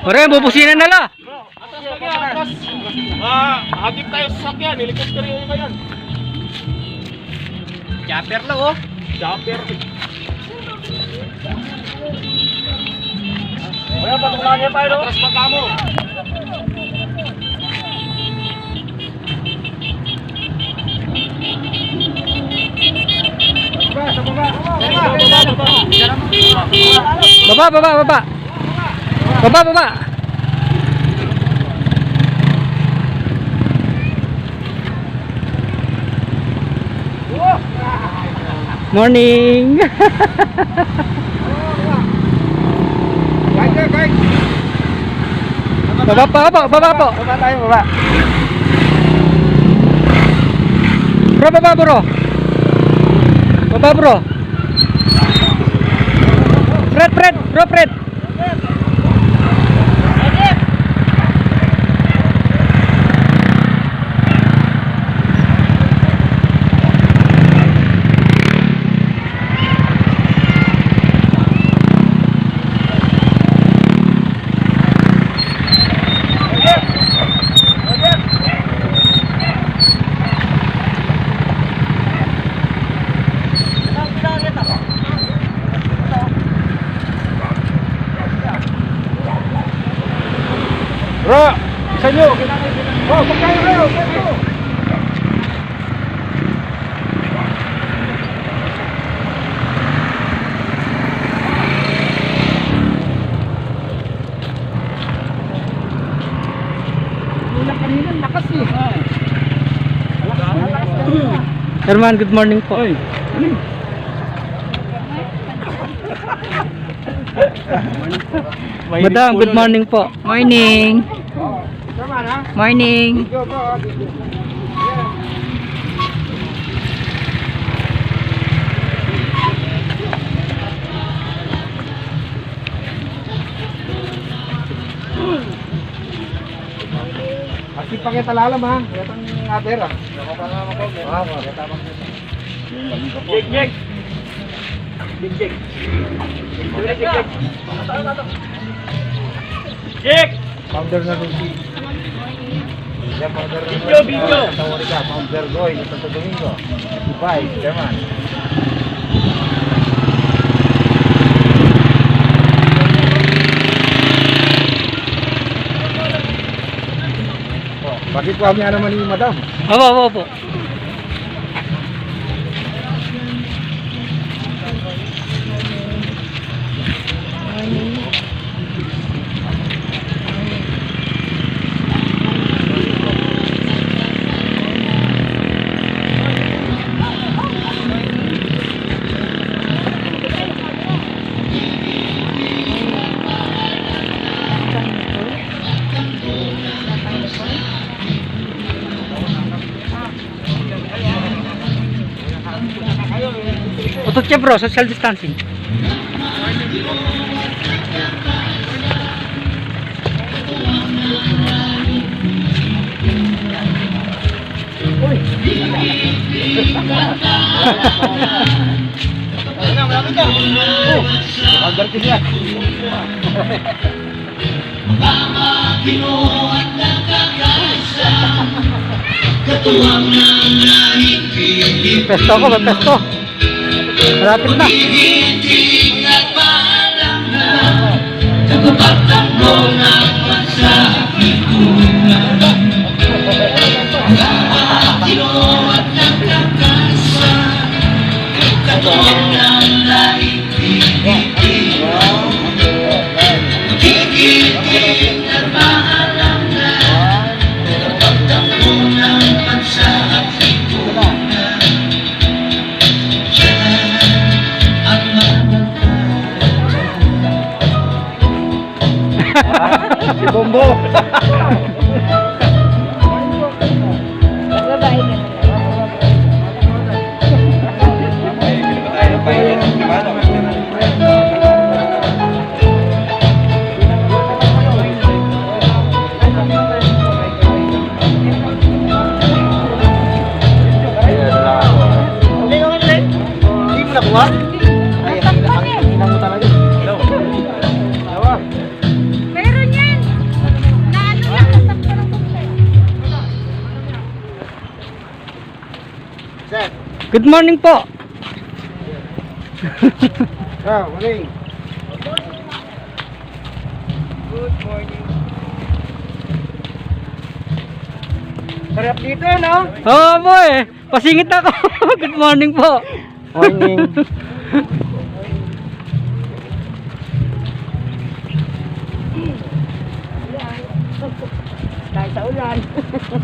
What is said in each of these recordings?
Ore, bubusinan na la. Atras. Hagip tayo sa sakyan. Helicopter yung iba yan. Chopper lang oh. Chopper. Kaya patunglaan niya tayo. Atras pa kamo. Baba. Baba. Morning. Baba po. Baba tayo, baba. Bro, baba bro. Baba bro. Fred. Bro, isa nyo. Oh, pagkain kayo. Herman, good morning po. Madam, good morning po. Morning. Morning. Así pa kita lalam ha. Yatang ater ha. Jek. Jek. Powder na rin. Video. Tawari ka, powder goy. Santo Domingo. Dubai, German. Bakit po kami naman ni Madam? Opo. Tutup ya bro, social distancing. Pesto ko, pesto. Malapit na. Si Bombo. Meron yan! Good morning po. Morning. Good morning. Sarap dito, no? Oo po eh. Pasingit ako. Good morning po. Morning. Dahil sa ulan.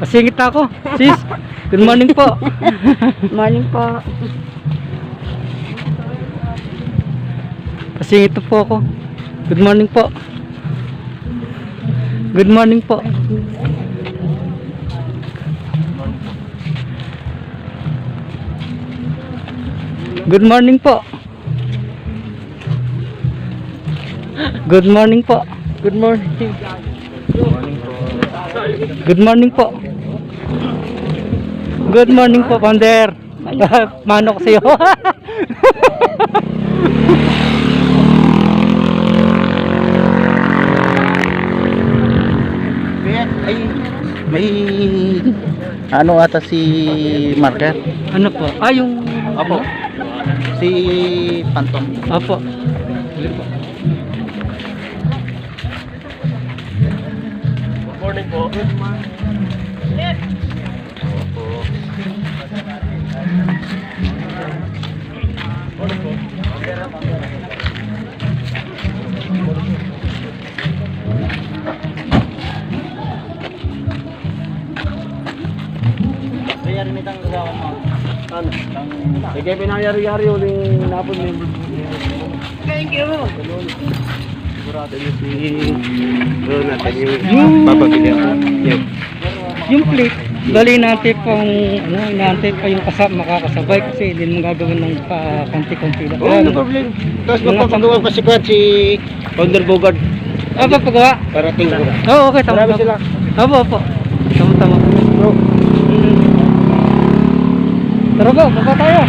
Pasingit ako. Sis, good morning po. Morning po. Pasingit na po ako. Good morning po. Good morning po. Good morning po. Good morning po. Good morning. Good morning po. Good morning po, Pander. Manok sa'yo. May ano ata si Marker? Ano po? Ah, yung... Opo. Si Pantong. Opo. Morning po. Kaya rin itang gagawan mo. Ano? Sige, pinangyari-yari uling napon mo. Thank you. Sigurado niyo si Ron natin yung papabili ako. Yan. Yung plate, bali natin pang ano, inaantay pa yung makakasabay kasi hindi mo gagawin ng kanti-kanti lang. Oh, no problem. Tapos magpapagawa pa si Kwan, si Founder Bogard. Ah, papagawa? Parating ko. Oo, okay, tama. Marami sila. Opo, opo. Tama. Bro. Tara ba, baba tayo.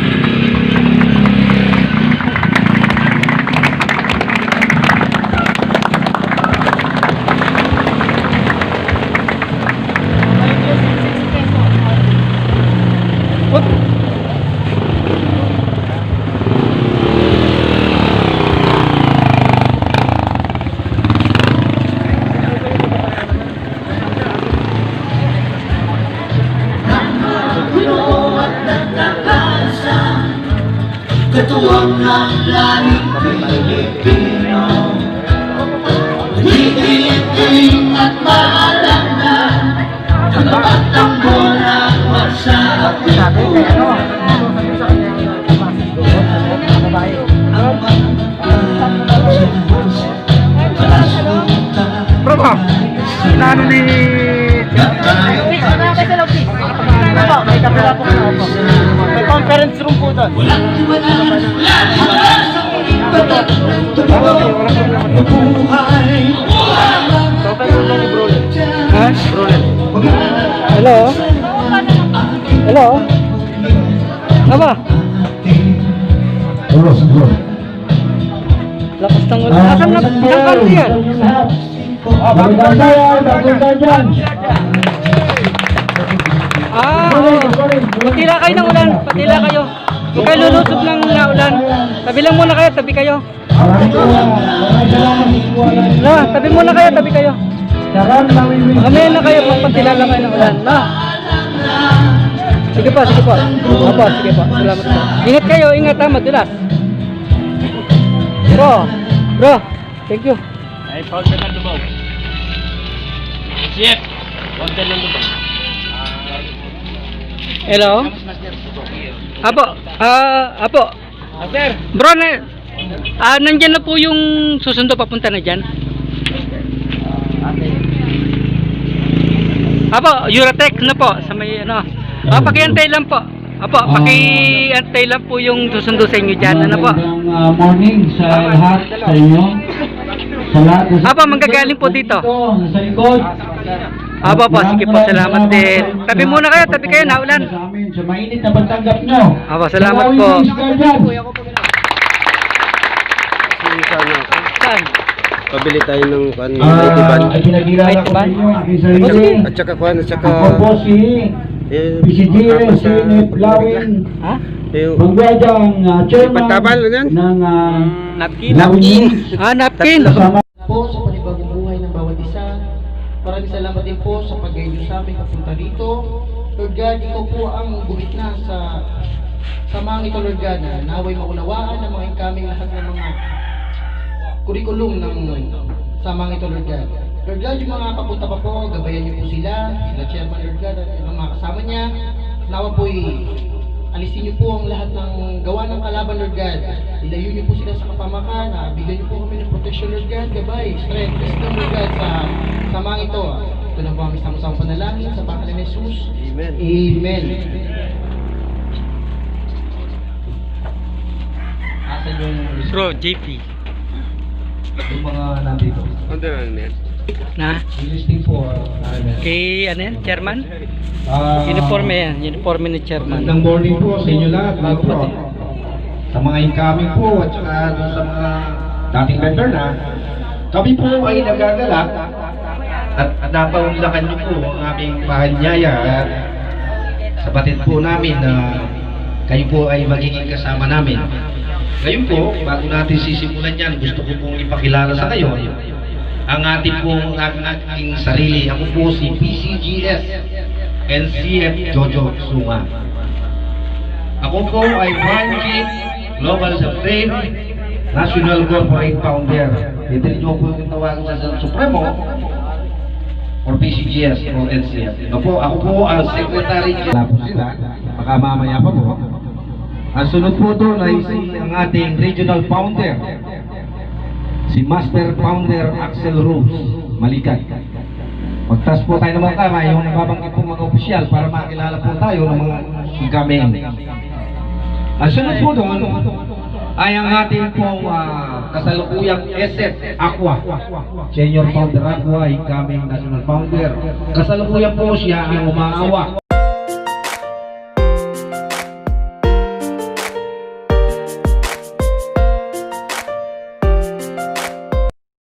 What? Katuwang ng langit Pilipino, hihilitin at maalangan ang batang bola sa akin. Bro, ano ni... May conference room po doon. Walang iwanan, walang batak ng tubo, buhay. Ha? Hello? Hello? Aba? Lakas ng ulan. Asan na? Isang kanto yan? Ah, oo. Patila kayo ng ulan. Patila kayo. Huwag kayo lulusob ng ulan. Tabi lang muna kayo. Tabi kayo. Na, tabi muna kayo. Tabi kayo. Mamaya na kayo. Magpatila lang kayo ng ulan. Na. Sige po, sige po. Opo, sige po. Salamat po. Ingat kayo. Ingat ha. Madulas. Bro. Thank you. Ay, founder ng lubog. Chef, founder ng lubog. Hello? Apo, apo. Sir. Bro, nandyan na po yung susundo papunta na dyan. Apo, Eurotech na po sa may ano. Pakiantay lang po. Apo, pakiantay lang po yung susundo sa inyo dyan. Ano po? Magandang morning sa lahat sa inyo. Sa lahat sa Apo, manggagaling po dito. Sa likod. Apo po, sige po, salamat din. Tabi muna kayo, tabi kayo, naulan. Sa amin, sa mainit na pagtanggap nyo. Apo, salamat po. Saan? Pabili tayo ng Ay pinagkilala ko sa inyo ang aking sarili. At saka Kwan, at saka... Ako po si PCGS, CNF, Lawin, Ha? Mangguadang chairman Pantabal, yan? ng Napkin. Lawin Napkin! kasama po sa panibagong buhay ng bawat isa. Maraming salamat din po sa pag-guide sa amin papunta dito. Lord God, ikaw po ang gumitna sa samahan ito, Lord God, na naway maunawaan ng mga incoming lahat ng mga kurikulum ng samahan ito, Lord God. Lord God, yung mga papunta pa po, gabayan niyo po sila Chairman, Lord God, at yung mga kasama niya. Nawa po'y alisin niyo po ang lahat ng gawa ng kalaban, Lord God. Ilayo niyo po sila sa kapamakan. Bigyan niyo po kami ng protection, Lord God. Gabay, strength, wisdom, Lord God, sa samang ito. Ito na po ang isang panalangin sa pangalan ni Jesus. Amen. Amen. Asan yung Bro, JP. mga nandito? Ano na yan? Na? Listing po. Kay, ano yan? Chairman? Uniforme yan. Uniforme ni chairman. Magandang morning po sa inyo lahat, mga pro. Sa mga incoming po at saka sa mga dating member na, kami po ay nagagalak at napaunlakan niyo po ang aming pahanyaya at sa batid po namin na kayo po ay magiging kasama namin. Ngayon po, bago natin sisimulan yan, gusto ko pong ipakilala sa kayo ang ating pong aking sarili. Ako po si PCGS NCF Jojo Sunga. Ako po ay Prime Chief Global Supreme National Corporate Founder. Ito rin po yung tawagan sa Supremo or PCGS o NCF. Ako po ang Secretary General po sila. Baka mamaya pa po. Ang sunod po doon ay ang ating Regional Founder, si Master Founder Axel Rose Malikat. Magtas po tayo ng mga kamay, yung nababanggit po mga opisyal para makilala po tayo ng mga incoming. Ang sunod po doon ay ang ating pong kasalukuyang SF Aqua. Senior Founder Aqua, incoming National Founder. Kasalukuyan po siya ang umaawa